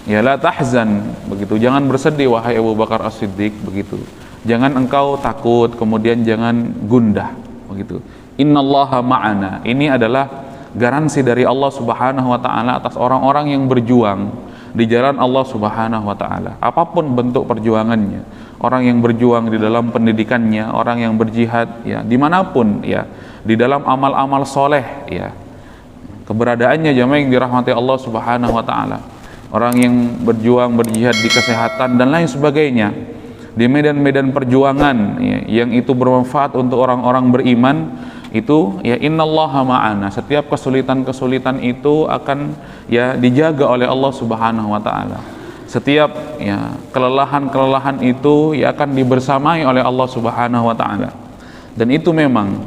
Ya, la tahzan, begitu. Jangan bersedih wahai Abu Bakar As-Siddiq, begitu. Jangan engkau takut, kemudian jangan gundah, begitu. Innallaha ma'ana. Ini adalah garansi dari Allah Subhanahu wa taala atas orang-orang yang berjuang di jalan Allah Subhanahu wa taala. Apapun bentuk perjuangannya, orang yang berjuang di dalam pendidikannya, orang yang berjihad ya dimanapun ya, di dalam amal-amal soleh ya, keberadaannya jamaah yang dirahmati Allah Subhanahu wa taala. Orang yang berjuang berjihad di kesehatan dan lain sebagainya, di medan-medan perjuangan ya, yang itu bermanfaat untuk orang-orang beriman, itu ya innallaha ma'ana. Setiap kesulitan-kesulitan itu akan ya dijaga oleh Allah Subhanahu wa taala. Setiap ya kelelahan-kelelahan itu ya akan dibersamai oleh Allah Subhanahu wa taala. Dan itu memang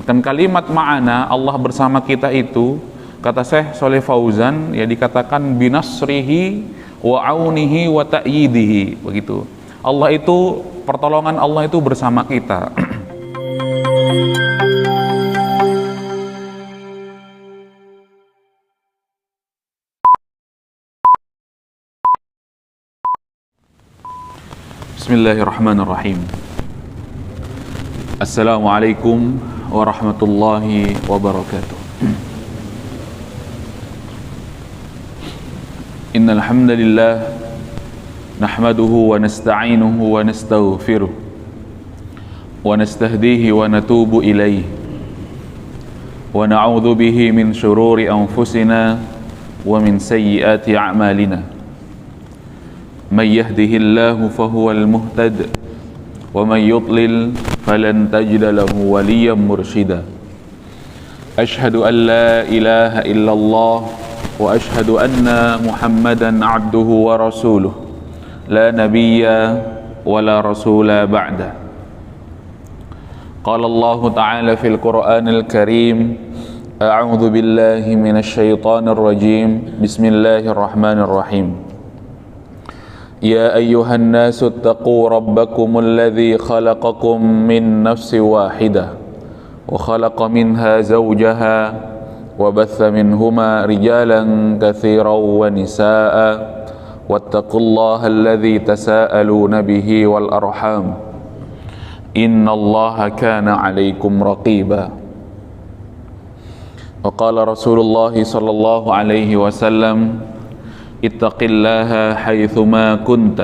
kan kalimat ma'ana, Allah bersama kita itu, kata Syekh Shalih Fauzan ya dikatakan binasrihi wa aunihi wa ta'yidihi, begitu. Allah itu, pertolongan Allah itu bersama kita. Bismillahirrahmanirrahim. Assalamualaikum warahmatullahi wabarakatuh. Innal hamdalillah nahmaduhu wa nasta'inuhu wa nastaghfiruh wa nastahdihi wa natubu ilayhi wa na'udzu bihi min shururi anfusina wa min sayyiati a'malina. May yahdihillahu fahuwal muhtad wa may yudlil falan tajida lahu waliyyan mursyida. Ashhadu an la ilaha illallah wa ashhadu anna Muhammadan abduhu wa rasuluh la nabiyya wa la rasula ba'da. Qala Allah ta'ala fil Qur'anil Karim, a'udzu billahi minasy syaithanir rajim. Bismillahirrahmanirrahim. Ya ayyuhan nasu ittaqu rabbakumul ladzi khalaqakum min nafsin wahidah wa khalaqa minha zawjaha وبث منهما رجالا كثيرا ونساء واتقوا الله الذي تساءلون به والأرحام إن الله كان عليكم رقيبا. وقال رسول الله صلى الله عليه وسلم اتق الله حيثما كنت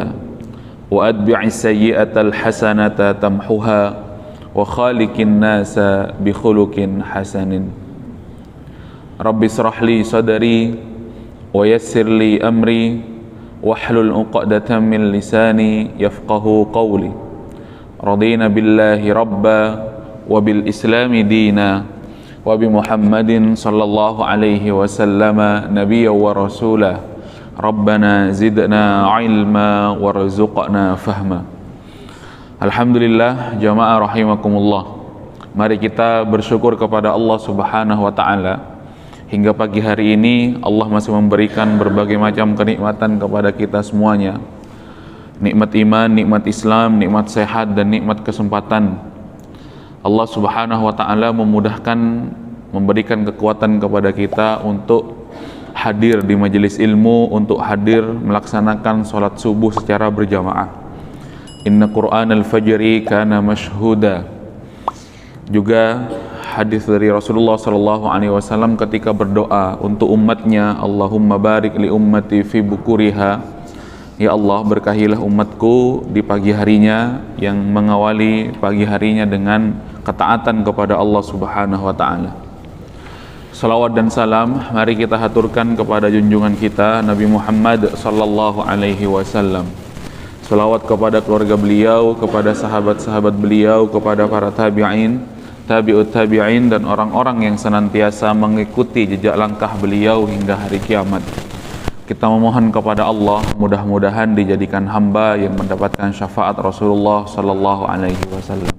وأتبع السيئة الحسنة تمحها وخالق الناس بخلق حسن. Rabbi israh li sadri wa yassir li amri wahlul 'uqdatam min lisani yafqahu qawli. Radina billahi rabba wa bil islami dina wa bi Muhammadin sallallahu alaihi wasallama nabiyyan wa rasulah. Rabbana zidna ilma warzuqna fahma. Alhamdulillah jamaah rahimakumullah. Mari kita bersyukur kepada Allah Subhanahu wa taala. Hingga pagi hari ini Allah masih memberikan berbagai macam kenikmatan kepada kita semuanya. Nikmat iman, nikmat Islam, nikmat sehat, dan nikmat kesempatan. Allah Subhanahu wa ta'ala memudahkan, memberikan kekuatan kepada kita untuk hadir di majelis ilmu, untuk hadir melaksanakan sholat subuh secara berjamaah. Inna Qur'anal fajri kana mashhuda. Juga hadis dari Rasulullah sallallahu alaihi wasallam ketika berdoa untuk umatnya, Allahumma barik li ummati fi bukuriha. Ya Allah, berkahilah umatku di pagi harinya, yang mengawali pagi harinya dengan ketaatan kepada Allah Subhanahu wa taala. Salawat dan salam mari kita haturkan kepada junjungan kita Nabi Muhammad sallallahu alaihi wasallam. Salawat kepada keluarga beliau, kepada sahabat-sahabat beliau, kepada para tabi'in, tabi'ut tabi'in, dan orang-orang yang senantiasa mengikuti jejak langkah beliau hingga hari kiamat. Kita memohon kepada Allah mudah-mudahan dijadikan hamba yang mendapatkan syafaat Rasulullah sallallahu alaihi wasallam.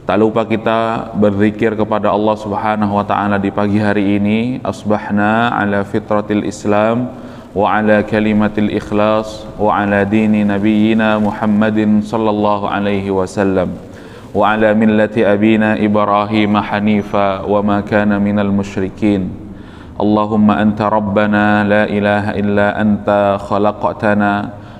Tak lupa kita berzikir kepada Allah Subhanahu wa taala di pagi hari ini. Asbahna ala fitratil Islam wa ala kalimatil ikhlas wa ala dini nabiyyina Muhammadin sallallahu alaihi wasallam wa ala millati abina Ibrahim hanifa wa ma kana minal musyrikin. Allahumma anta rabbana la ilaha illa anta khalaqtana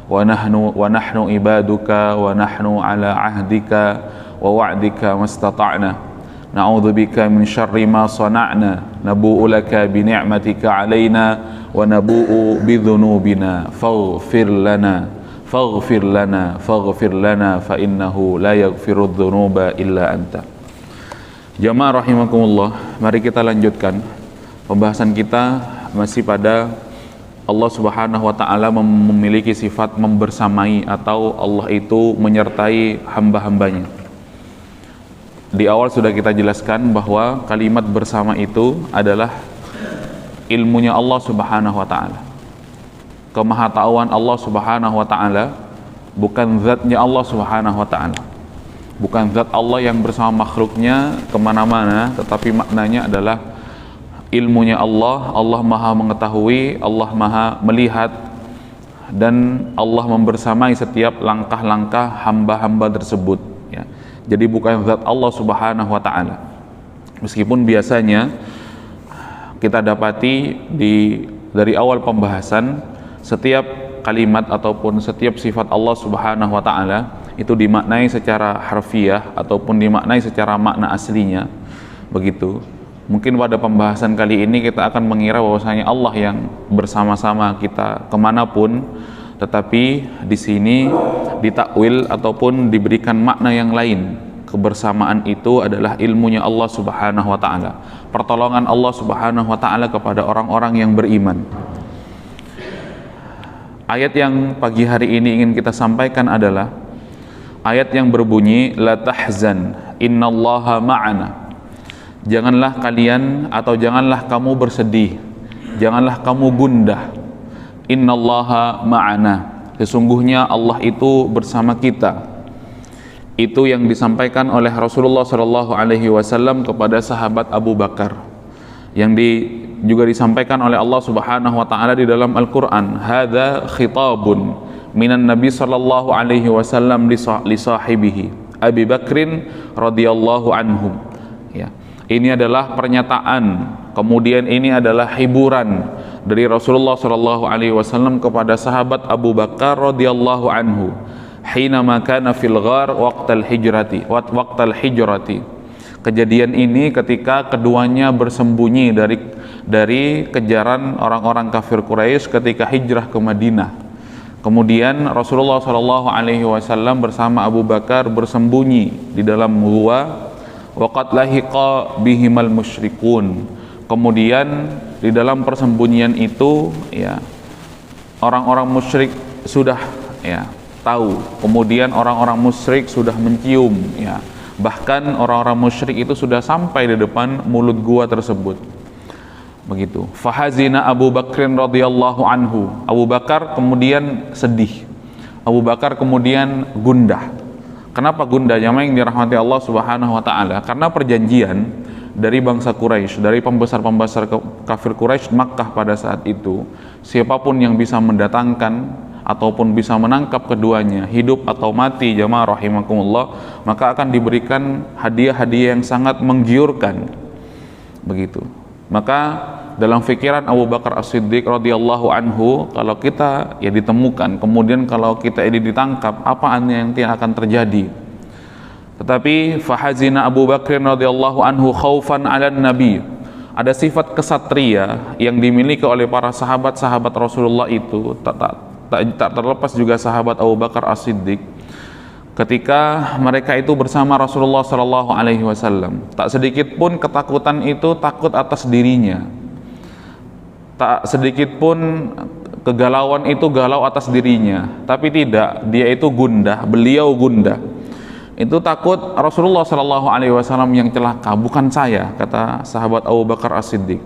wa nahnu ibaduka wa nahnu ala ahdika wa wa'dika mastata'na na'udzubika min syarri ma sana'na nabu'u laka bi ni'matika 'alaina wa nabu'u bi dhunubina faghfir lana fa innahu la yaghfiru dhunuba illa anta. Jamaah rahimakumullah, mari kita lanjutkan pembahasan kita masih pada Allah Subhanahu wa taala memiliki sifat membersamai atau Allah itu menyertai hamba-hambanya. Di awal sudah kita jelaskan bahwa kalimat bersama itu adalah ilmunya Allah Subhanahu wa taala. Kemahatauan Allah Subhanahu wa taala, bukan zatnya Allah Subhanahu wa taala. Bukan zat Allah yang bersama makhluknya kemana-mana, tetapi maknanya adalah ilmunya Allah. Allah maha mengetahui, Allah maha melihat, dan Allah membersamai setiap langkah-langkah hamba-hamba tersebut ya. Jadi bukan zat Allah Subhanahu wa ta'ala. Meskipun biasanya kita dapati dari awal pembahasan setiap kalimat ataupun setiap sifat Allah Subhanahu wa ta'ala itu dimaknai secara harfiah ataupun dimaknai secara makna aslinya, begitu. Mungkin pada pembahasan kali ini kita akan mengira bahwasanya Allah yang bersama-sama kita kemanapun, tetapi di sini ditakwil ataupun diberikan makna yang lain. Kebersamaan itu adalah ilmunya Allah Subhanahu wa ta'ala, pertolongan Allah Subhanahu wa ta'ala kepada orang-orang yang beriman. Ayat yang pagi hari ini ingin kita sampaikan adalah ayat yang berbunyi la tahzan innallaha ma'ana. Janganlah kalian atau janganlah kamu bersedih, janganlah kamu gundah. Innallaha ma'ana, sesungguhnya Allah itu bersama kita. Itu yang disampaikan oleh Rasulullah SAW kepada sahabat Abu Bakar, yang juga disampaikan oleh Allah Subhanahu wa taala di dalam Al-Qur'an. Hadza khitabun minan Nabi sallallahu alaihi wasallam li sahibihi Abi Bakrin radhiyallahu anhum. Ya. Ini adalah pernyataan, kemudian ini adalah hiburan dari Rasulullah sallallahu alaihi wasallam kepada sahabat Abu Bakar radhiyallahu anhu. Hina kana fil ghar waqtal hijrati. Kejadian ini ketika keduanya bersembunyi dari kejaran orang-orang kafir Quraisy ketika hijrah ke Madinah. Kemudian Rasulullah sallallahu alaihi wasallam bersama Abu Bakar bersembunyi di dalam gua. Waqad lahiqa bihimal musyrikun. Kemudian di dalam persembunyian itu ya orang-orang musyrik sudah ya tahu. Kemudian orang-orang musyrik sudah mencium ya. Bahkan orang-orang musyrik itu sudah sampai di depan mulut gua tersebut. Begitu. Fahazina Abu Bakrin radhiyallahu anhu. Abu Bakar kemudian sedih. Abu Bakar kemudian gundah. Kenapa gundah? Jamaah yang dirahmati Allah Subhanahu wa taala, karena perjanjian dari bangsa Quraisy, dari pembesar-pembesar kafir Quraisy Makkah pada saat itu, siapapun yang bisa mendatangkan ataupun bisa menangkap keduanya, hidup atau mati, jamaah rahimakumullah, maka akan diberikan hadiah-hadiah yang sangat menggiurkan. Begitu. Maka dalam fikiran Abu Bakar As-Siddiq radhiyallahu anhu, kalau kita ya ditemukan, kemudian kalau kita ini ditangkap, apa yang akan terjadi? Tetapi fahazina Abu Bakr radhiyallahu anhu khaufan 'alan nabi. Ada sifat kesatria yang dimiliki oleh para sahabat-sahabat Rasulullah itu, tak terlepas juga sahabat Abu Bakar As-Siddiq. Ketika mereka itu bersama Rasulullah sallallahu alaihi wasallam, tak sedikit pun ketakutan itu takut atas dirinya. Tak sedikit pun kegalauan itu galau atas dirinya, tapi tidak, dia itu gundah, beliau gundah. Itu takut Rasulullah sallallahu alaihi wasallam yang celaka, bukan saya, kata sahabat Abu Bakar As-Siddiq.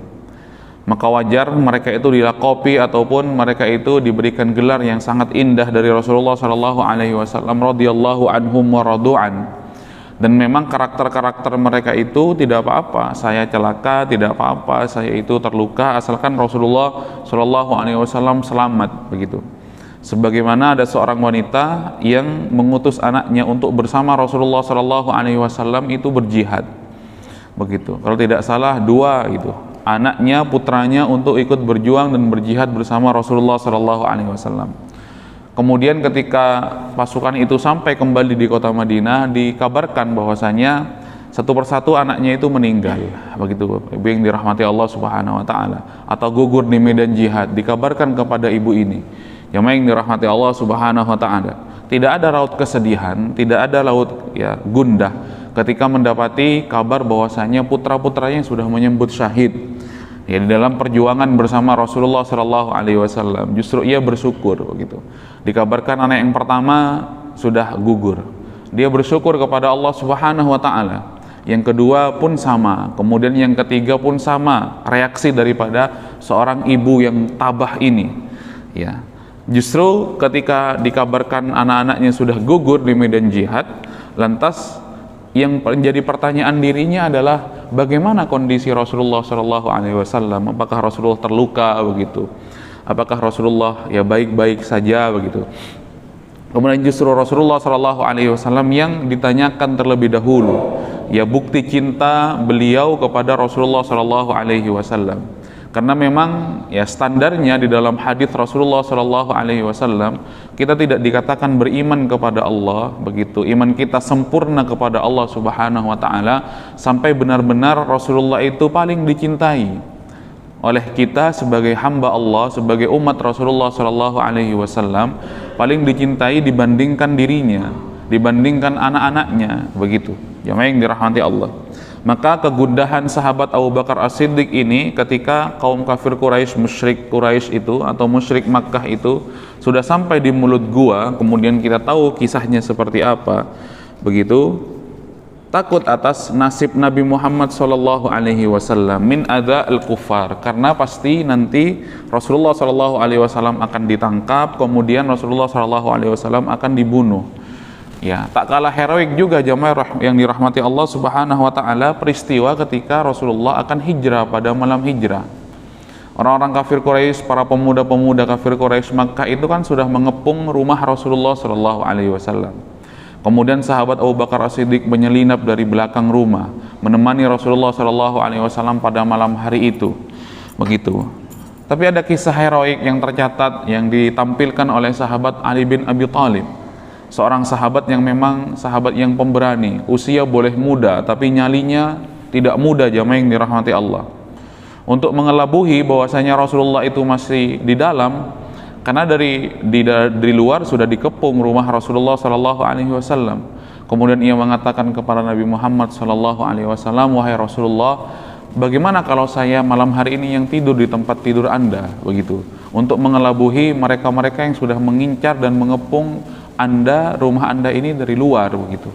Maka wajar mereka itu dilakopi ataupun mereka itu diberikan gelar yang sangat indah dari Rasulullah sallallahu alaihi wasallam radhiyallahu anhum wa radu'an. Dan memang karakter-karakter mereka itu tidak apa-apa, saya celaka tidak apa-apa, saya itu terluka, asalkan Rasulullah sallallahu alaihi wasallam selamat, begitu. Sebagaimana ada seorang wanita yang mengutus anaknya untuk bersama Rasulullah sallallahu alaihi wasallam itu berjihad. Begitu. Kalau tidak salah 2 gitu. anaknya, putranya untuk ikut berjuang dan berjihad bersama Rasulullah Shallallahu Alaihi Wasallam. Kemudian ketika pasukan itu sampai kembali di kota Madinah, dikabarkan bahwasanya satu persatu anaknya itu meninggal, begitu ibu yang dirahmati Allah Subhanahu Wa Taala, atau gugur di medan jihad. Dikabarkan kepada ibu ini, jamaah yang dirahmati Allah Subhanahu Wa Taala, tidak ada raut kesedihan, tidak ada raut gundah ketika mendapati kabar bahwasanya putra-putranya sudah menyebut syahid di dalam perjuangan bersama Rasulullah Shallallahu Alaihi Wasallam. Justru ia bersyukur, begitu. Dikabarkan anak yang pertama sudah gugur, dia bersyukur kepada Allah Subhanahu Wa Taala. Yang kedua pun sama, kemudian yang ketiga pun sama, reaksi daripada seorang ibu yang tabah ini. Ya, justru ketika dikabarkan anak-anaknya sudah gugur di medan jihad, lantas yang menjadi pertanyaan dirinya adalah bagaimana kondisi Rasulullah Shallallahu Alaihi Wasallam? Apakah Rasulullah terluka, begitu? Apakah Rasulullah baik-baik saja, begitu? Kemudian justru Rasulullah Shallallahu Alaihi Wasallam yang ditanyakan terlebih dahulu, bukti cinta beliau kepada Rasulullah Shallallahu Alaihi Wasallam. Karena memang standarnya di dalam hadis Rasulullah Shallallahu Alaihi Wasallam, kita tidak dikatakan beriman kepada Allah, begitu. Iman kita sempurna kepada Allah Subhanahu Wa Taala sampai benar-benar Rasulullah itu paling dicintai oleh kita sebagai hamba Allah, sebagai umat Rasulullah Shallallahu Alaihi Wasallam, paling dicintai dibandingkan dirinya, dibandingkan anak-anaknya, begitu. Jamaah yang dirahmati Allah. Maka kegundahan sahabat Abu Bakar As-Siddiq ini ketika kaum kafir Quraisy, musyrik Quraisy itu atau musyrik Makkah itu sudah sampai di mulut gua, kemudian kita tahu kisahnya seperti apa, begitu. Takut atas nasib Nabi Muhammad sallallahu alaihi wasallam min adza al-kuffar, karena pasti nanti Rasulullah sallallahu alaihi wasallam akan ditangkap, kemudian Rasulullah sallallahu alaihi wasallam akan dibunuh. Ya, tak kalah heroik juga jamaah yang dirahmati Allah Subhanahu Wa Taala peristiwa ketika Rasulullah akan hijrah pada malam hijrah. Orang-orang kafir Quraisy, para pemuda-pemuda kafir Quraisy Makkah itu kan sudah mengepung rumah Rasulullah Shallallahu Alaihi Wasallam. Kemudian sahabat Abu Bakar As-Siddiq menyelinap dari belakang rumah, menemani Rasulullah Shallallahu Alaihi Wasallam pada malam hari itu, begitu. Tapi ada kisah heroik yang tercatat yang ditampilkan oleh sahabat Ali bin Abi Thalib. Seorang sahabat yang memang sahabat yang pemberani, usia boleh muda tapi nyalinya tidak muda, jamaah yang dirahmati Allah. Untuk mengelabuhi bahwasanya Rasulullah itu masih di dalam, karena di luar sudah dikepung rumah Rasulullah Sallallahu Alaihi Wasallam. Kemudian ia mengatakan kepada Nabi Muhammad Sallallahu Alaihi Wasallam, wahai Rasulullah, bagaimana kalau saya malam hari ini yang tidur di tempat tidur Anda, begitu, untuk mengelabuhi mereka-mereka yang sudah mengincar dan mengepung Anda, rumah Anda ini dari luar, begitu.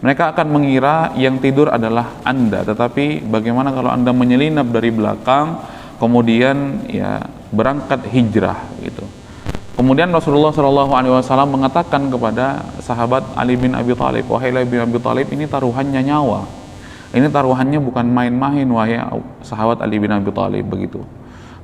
Mereka akan mengira yang tidur adalah Anda, tetapi bagaimana kalau Anda menyelinap dari belakang, kemudian berangkat hijrah, gitu. Kemudian Rasulullah Shallallahu Alaihi Wasallam mengatakan kepada sahabat Ali bin Abi Thalib, wahai Ali bin Abi Thalib, ini taruhannya nyawa, ini taruhannya bukan main-main, wahai sahabat Ali bin Abi Thalib, begitu.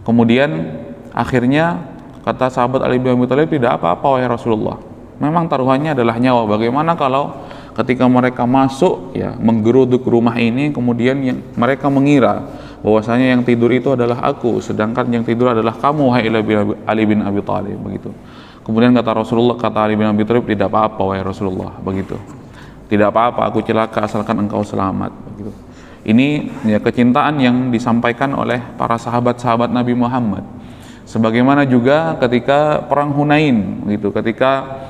Kemudian akhirnya kata sahabat Ali bin Abi Thalib, tidak apa-apa wahai Rasulullah, memang taruhannya adalah nyawa. Bagaimana kalau ketika mereka masuk menggeruduk rumah ini, kemudian mereka mengira bahwasanya yang tidur itu adalah aku, sedangkan yang tidur adalah kamu, wahai Ali bin Abi Thalib, begitu. Kemudian kata Rasulullah, kata Ali bin Abi Thalib, tidak apa-apa wahai Rasulullah, begitu. Tidak apa-apa, aku celaka asalkan engkau selamat, begitu. Ini kecintaan yang disampaikan oleh para sahabat-sahabat Nabi Muhammad. Sebagaimana juga ketika perang Hunain, gitu, ketika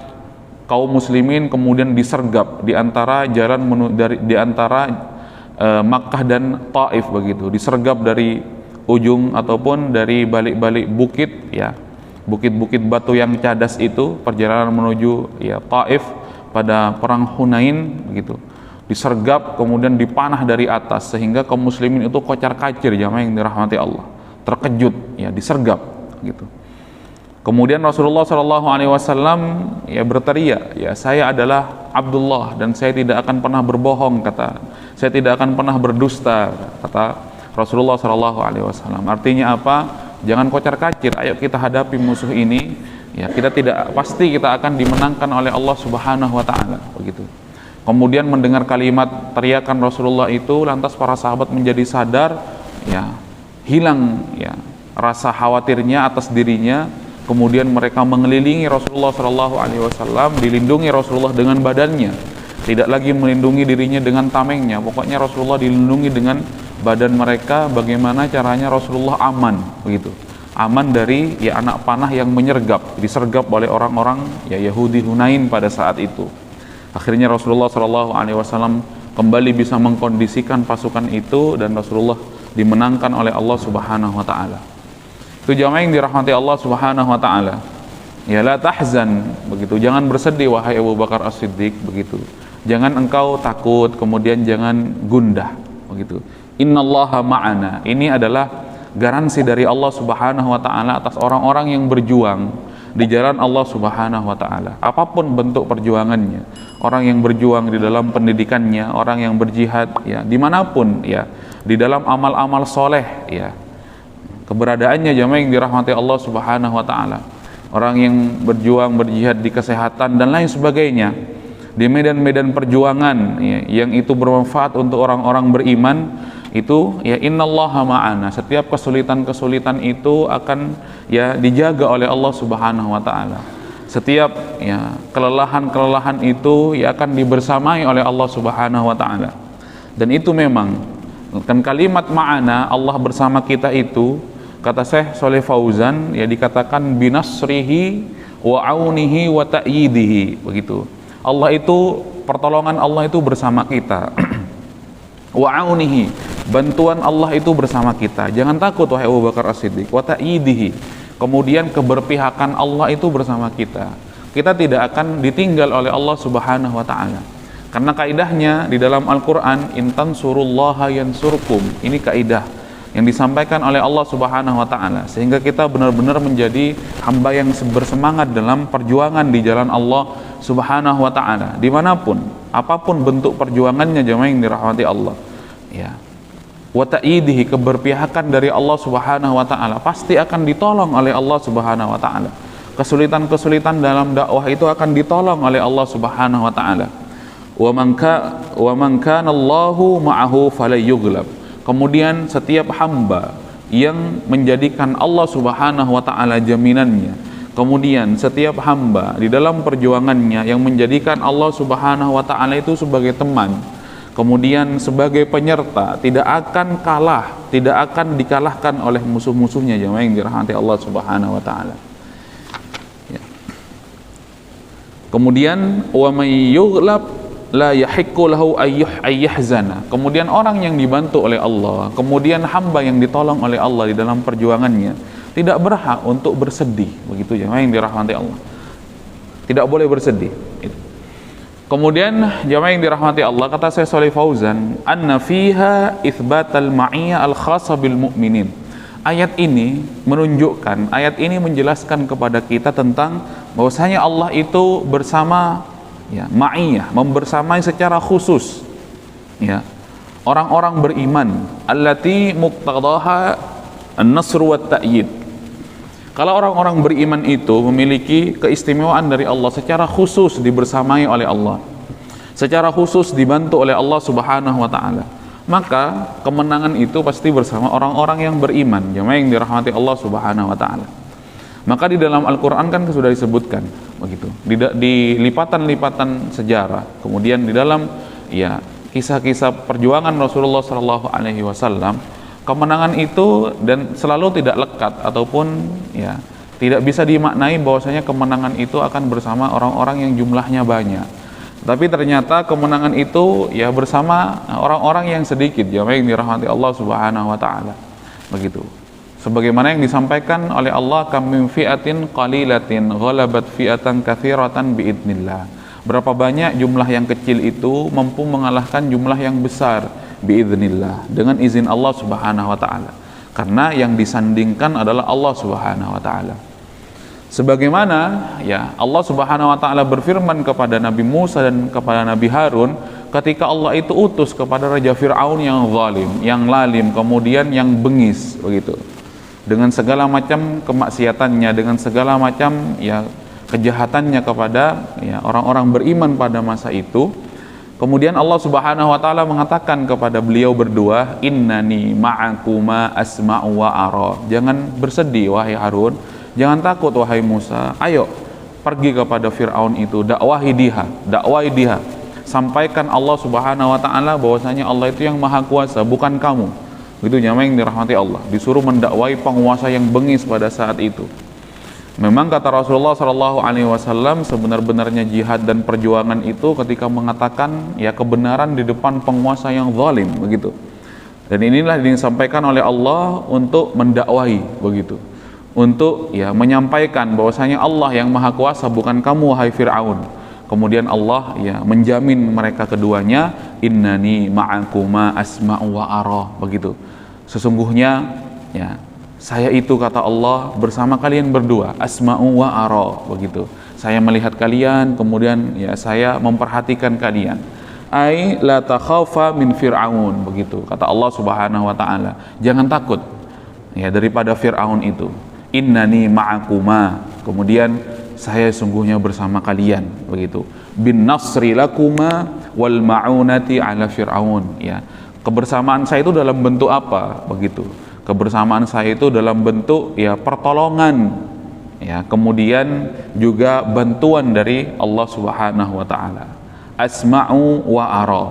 kaum muslimin kemudian disergap di antara Makkah dan Taif, begitu, disergap dari ujung ataupun dari balik-balik bukit, bukit-bukit batu yang cadas itu, perjalanan menuju Taif pada perang Hunain, begitu, disergap kemudian dipanah dari atas sehingga kaum muslimin itu kocar-kacir, jamaah yang dirahmati Allah, terkejut, disergap, gitu. Kemudian Rasulullah Shallallahu Alaihi Wasallam berteriak, saya adalah Abdullah dan saya tidak akan pernah berbohong, kata, saya tidak akan pernah berdusta, kata Rasulullah Shallallahu Alaihi Wasallam. Artinya apa? Jangan kocar-kacir, ayo kita hadapi musuh ini. Pasti kita akan dimenangkan oleh Allah Subhanahu Wa Taala, begitu. Kemudian mendengar kalimat teriakan Rasulullah itu, lantas para sahabat menjadi sadar, hilang ya rasa khawatirnya atas dirinya, kemudian mereka mengelilingi Rasulullah SAW, dilindungi Rasulullah dengan badannya, tidak lagi melindungi dirinya dengan tamengnya. Pokoknya Rasulullah dilindungi dengan badan mereka. Bagaimana caranya Rasulullah aman, begitu, aman dari ya anak panah yang menyergap, disergap oleh orang-orang ya Yahudi Hunain pada saat itu. Akhirnya Rasulullah SAW kembali bisa mengkondisikan pasukan itu, dan Rasulullah dimenangkan oleh Allah Subhanahu wa taala. Itu jamaah yang dirahmati Allah Subhanahu wa taala. Ya, la tahzan, begitu. Jangan bersedih wahai Abu Bakar As-Siddiq, begitu. Jangan engkau takut, kemudian jangan gundah, begitu. Innallaha ma'ana. Ini adalah garansi dari Allah Subhanahu wa taala atas orang-orang yang berjuang di jalan Allah Subhanahu wa taala. Apapun bentuk perjuangannya, orang yang berjuang di dalam pendidikannya, orang yang berjihad ya dimanapun ya, di dalam amal-amal soleh ya, keberadaannya jamaah yang dirahmati Allah Subhanahu wa taala. Orang yang berjuang berjihad di kesehatan dan lain sebagainya, di medan-medan perjuangan ya, yang itu bermanfaat untuk orang-orang beriman, itu ya innallaha ma'ana. Setiap kesulitan-kesulitan itu akan ya dijaga oleh Allah Subhanahu wa taala. Setiap ya kelelahan-kelelahan itu ya akan dibersamai oleh Allah Subhanahu wa taala. Dan itu memang kan kalimat ma'ana, Allah bersama kita itu, kata Syekh Shalih Fauzan ya, dikatakan binasrihi wa aunihi wa ta'yidihi, begitu. Allah itu, pertolongan Allah itu bersama kita. Wa aunihi, bantuan Allah itu bersama kita. Jangan takut wahai Abu Bakar As-Siddiq. Wa ta'yidihi, kemudian keberpihakan Allah itu bersama kita. Kita tidak akan ditinggal oleh Allah Subhanahu wa taala. Karena kaidahnya di dalam Al-Qur'an, intan surullaha yansurkum. Ini kaidah yang disampaikan oleh Allah Subhanahu wa taala, sehingga kita benar-benar menjadi hamba yang bersemangat dalam perjuangan di jalan Allah Subhanahu wa taala, dimanapun, apapun bentuk perjuangannya jemaah yang dirahmati Allah ya. Wa ta'idihi, keberpihakan dari Allah Subhanahu wa taala, pasti akan ditolong oleh Allah Subhanahu wa taala. Kesulitan-kesulitan dalam dakwah itu akan ditolong oleh Allah Subhanahu wa taala. Wa man kana Allahu ma'ahu falyughlab. Kemudian setiap hamba yang menjadikan Allah Subhanahu wa taala jaminannya, kemudian setiap hamba di dalam perjuangannya yang menjadikan Allah Subhanahu wa taala itu sebagai teman, kemudian sebagai penyerta, tidak akan kalah, tidak akan dikalahkan oleh musuh-musuhnya jemaah yang dirahmati Allah Subhanahu wa taala. Ya. Kemudian wa may yughlab la yahiqqu lahu ayyahzana. Kemudian orang yang dibantu oleh Allah, kemudian hamba yang ditolong oleh Allah di dalam perjuangannya, tidak berhak untuk bersedih, begitu ya yang dirahmati Allah. Tidak boleh bersedih. Kemudian jamaah yang dirahmati Allah, kata Syekh Shalih Fauzan, anna fiha itsbatal ma'iyyah al-khassa bil mu'minin. Ayat ini menunjukkan, ayat ini menjelaskan kepada kita tentang bahwasanya Allah itu bersama ya, ma'iyah, membersamai secara khusus ya orang-orang beriman, allati muqtadaha an-nasr wa ta'yid. Kalau orang-orang beriman itu memiliki keistimewaan dari Allah, secara khusus dibersamai oleh Allah, secara khusus dibantu oleh Allah Subhanahu wa taala, maka kemenangan itu pasti bersama orang-orang yang beriman, jemaah yang dirahmati Allah Subhanahu wa taala. Maka di dalam Al-Quran kan sudah disebutkan begitu, di lipatan-lipatan sejarah, kemudian di dalam ya kisah-kisah perjuangan Rasulullah SAW, kemenangan itu dan selalu tidak lekat ataupun ya tidak bisa dimaknai bahwasanya kemenangan itu akan bersama orang-orang yang jumlahnya banyak. Tapi ternyata kemenangan itu ya bersama orang-orang yang sedikit, jamaah yang dirahmati Allah Subhanahu wa taala. Begitu. Sebagaimana yang disampaikan oleh Allah, kam min fi'atin qalilatin ghalabat fi'atan katsiratan biidznillah. Berapa banyak jumlah yang kecil itu mampu mengalahkan jumlah yang besar biidznillah, dengan izin Allah Subhanahu wa taala. Karena yang disandingkan adalah Allah Subhanahu wa taala. Sebagaimana ya Allah Subhanahu wa taala berfirman kepada Nabi Musa dan kepada Nabi Harun ketika Allah itu utus kepada Raja Fir'aun yang zalim, yang lalim, kemudian yang bengis, begitu. Dengan segala macam kemaksiatannya, dengan segala macam ya kejahatannya kepada ya orang-orang beriman pada masa itu, Kemudian Allah Subhanahu wa taala mengatakan kepada beliau berdua, innani ma'akuma asma'u wa ara. Jangan bersedih wahai Harun, jangan takut wahai Musa. Ayo pergi kepada Firaun itu, dakwahi dia. Sampaikan Allah Subhanahu wa taala bahwasanya Allah itu yang maha kuasa, bukan kamu. Itu jamaah yang dirahmati Allah, disuruh mendakwai penguasa yang bengis pada saat itu. Memang kata Rasulullah SAW, sebenar-benarnya jihad dan perjuangan itu ketika mengatakan ya kebenaran di depan penguasa yang zalim, begitu. Dan inilah yang disampaikan oleh Allah untuk mendakwahi, begitu. Untuk ya menyampaikan bahwasanya Allah yang maha kuasa, bukan kamu wahai Fir'aun. Kemudian Allah ya menjamin mereka keduanya, innani ma'akuma asma'u wa ara, begitu. Sesungguhnya ya saya itu, kata Allah, bersama kalian berdua, asma'u wa ara, begitu. Saya melihat kalian, kemudian ya saya memperhatikan kalian. Ai la takhafa min Fir'aun, begitu kata Allah Subhanahu wa taala. Jangan takut ya daripada Fir'aun itu. Innani ma'akuma. Kemudian saya sungguhnya bersama kalian, begitu. Bin nasri lakuma wal ma'unati ala Fir'aun, ya. Kebersamaan saya itu dalam bentuk apa, begitu. Kebersamaan saya itu dalam bentuk ya pertolongan, ya, kemudian juga bantuan dari Allah Subhanahu wa taala. Asma'u wa ara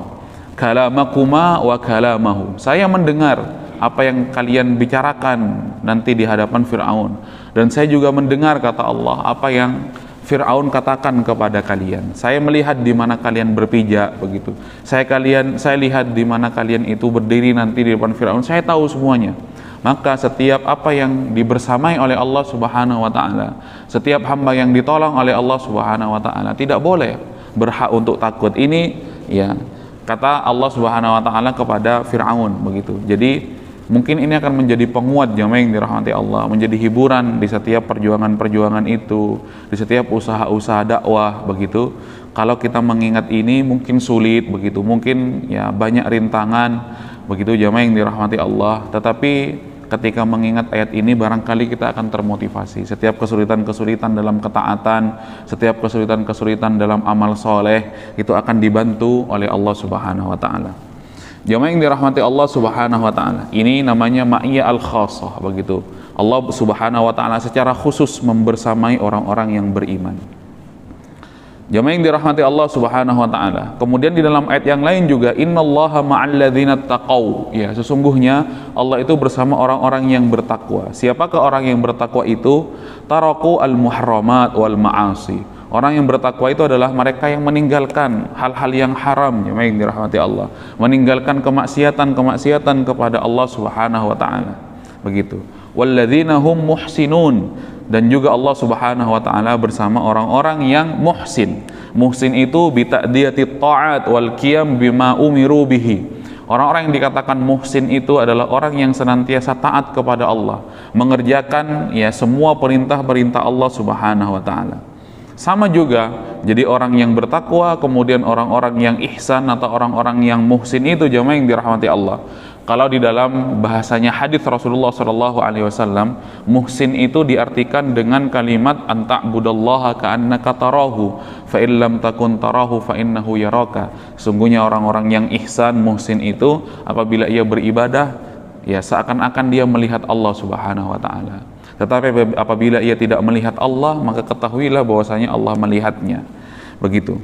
kalamakuma wa kalamahu. Saya mendengar apa yang kalian bicarakan nanti di hadapan Fir'aun, dan saya juga mendengar, kata Allah, apa yang Fir'aun katakan kepada kalian. Saya melihat di mana kalian berpijak, begitu. Saya lihat di mana kalian itu berdiri nanti di depan Fir'aun. Saya tahu semuanya. Maka setiap apa yang dibersamai oleh Allah Subhanahu wa taala, setiap hamba yang ditolong oleh Allah Subhanahu wa taala, tidak boleh berhak untuk takut. Ini ya kata Allah Subhanahu wa taala kepada Fir'aun, begitu. Jadi mungkin ini akan menjadi penguat jamaah yang dirahmati Allah, menjadi hiburan di setiap perjuangan-perjuangan itu, di setiap usaha-usaha dakwah, begitu. Kalau kita mengingat ini mungkin sulit, begitu. Mungkin ya banyak rintangan, begitu jamaah yang dirahmati Allah. Tetapi ketika mengingat ayat ini barangkali kita akan termotivasi. Setiap kesulitan-kesulitan dalam ketaatan, setiap kesulitan-kesulitan dalam amal soleh itu akan dibantu oleh Allah Subhanahu wa taala. Jamaah yang dirahmati Allah Subhanahu wa taala, ini namanya ma'iyah al-khassah, begitu. Allah Subhanahu wa taala secara khusus membersamai orang-orang yang beriman. Jamaah yang dirahmati Allah Subhanahu wa taala. Kemudian di dalam ayat yang lain juga, innallaha ma'al ladzina taqau. Ya, sesungguhnya Allah itu bersama orang-orang yang bertakwa. Siapakah orang yang bertakwa itu? Taraku al-muharramat wal ma'asi. Orang yang bertakwa itu adalah mereka yang meninggalkan hal-hal yang haram, jamaah yang dirahmati Allah. Meninggalkan kemaksiatan kepada Allah Subhanahu wa taala. Begitu. Walladzina hum muhsinun. Dan juga Allah Subhanahu wa taala bersama orang-orang yang muhsin. Muhsin itu bi ta'diyati ta'at wal qiyam bima umiru bihi. Orang-orang yang dikatakan muhsin itu adalah orang yang senantiasa taat kepada Allah, mengerjakan ya semua perintah-perintah Allah Subhanahu wa taala. Sama juga jadi orang yang bertakwa, kemudian orang-orang yang ihsan atau orang-orang yang muhsin itu jamaah yang dirahmati Allah. Kalau di dalam bahasanya hadis Rasulullah SAW, muhsin itu diartikan dengan kalimat anta'budallaha ka'annaka tarahu fa illam takun tarahu fa innahu yaraka. Sungguhnya orang-orang yang ihsan, muhsin itu apabila ia beribadah ya seakan-akan dia melihat Allah Subhanahu wa taala. Tetapi apabila ia tidak melihat Allah, maka ketahuilah bahwasanya Allah melihatnya. Begitu.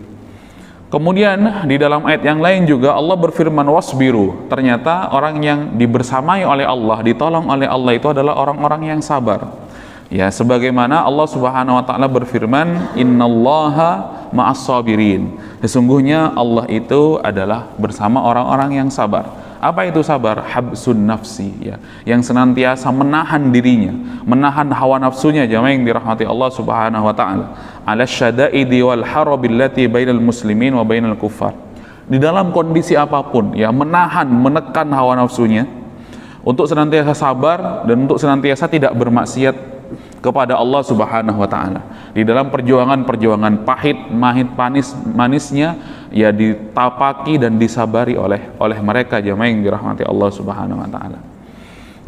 Kemudian di dalam ayat yang lain juga Allah berfirman wasbiru. Ternyata orang yang dibersamai oleh Allah, ditolong oleh Allah itu adalah orang-orang yang sabar. Ya, sebagaimana Allah Subhanahu wa taala berfirman, innallaha ma'as sabirin. Sesungguhnya Allah itu adalah bersama orang-orang yang sabar. Apa itu sabar? Habsun nafsi, ya, yang senantiasa menahan dirinya, menahan hawa nafsunya, jamaah yang dirahmati Allah Subhanahu wa taala. Ala syada'idi wal harabil lati bainal muslimin wa bainal kuffar. Di dalam kondisi apapun, ya, menahan, menekan hawa nafsunya untuk senantiasa sabar dan untuk senantiasa tidak bermaksiat kepada Allah Subhanahu wa taala. Di dalam perjuangan-perjuangan pahit, manisnya ya ditapaki dan disabari oleh mereka jamaah yang dirahmati Allah Subhanahu wa taala.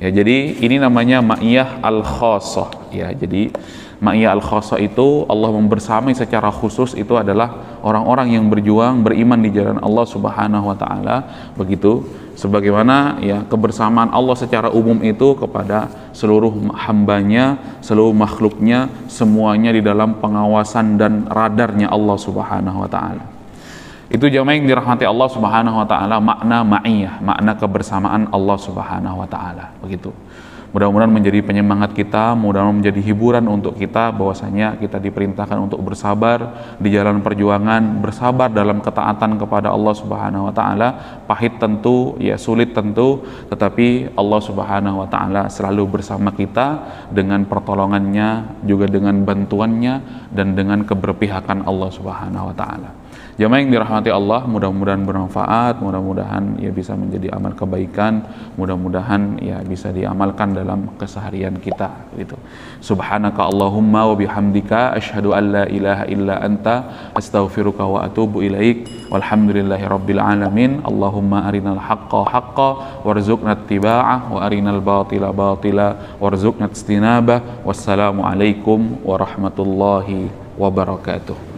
Ya, jadi ini namanya ma'iyah al-khassah. Ya, jadi Ma'iyah al-khassa itu Allah membersamai secara khusus itu adalah orang-orang yang berjuang beriman di jalan Allah Subhanahu wa taala, begitu. Sebagaimana ya kebersamaan Allah secara umum itu kepada seluruh hambanya, seluruh makhluknya, semuanya di dalam pengawasan dan radarnya Allah Subhanahu wa taala. Itu jamaah yang dirahmati Allah Subhanahu wa taala, makna ma'iyah, makna kebersamaan Allah Subhanahu wa taala, begitu. Mudah-mudahan menjadi penyemangat kita, mudah-mudahan menjadi hiburan untuk kita bahwasanya kita diperintahkan untuk bersabar di jalan perjuangan, bersabar dalam ketaatan kepada Allah Subhanahu wa taala. Pahit tentu, ya sulit tentu, tetapi Allah Subhanahu wa taala selalu bersama kita dengan pertolongannya, juga dengan bantuannya dan dengan keberpihakan Allah Subhanahu wa taala. Jamaah yang dirahmati Allah, mudah-mudahan bermanfaat, mudah-mudahan ya bisa menjadi amal kebaikan, mudah-mudahan ya bisa diamalkan dalam keseharian kita gitu. Subhanaka Allahumma wa bihamdika asyhadu an la ilaha illa anta astaghfiruka wa atubu ilaik. Walhamdulillahi rabbil alamin. Allahumma arinal haqqa haqqa warzuqna ittiba'ah wa arinal batila batila warzuqna ijtinabah. Wassalamu alaikum warahmatullahi wabarakatuh.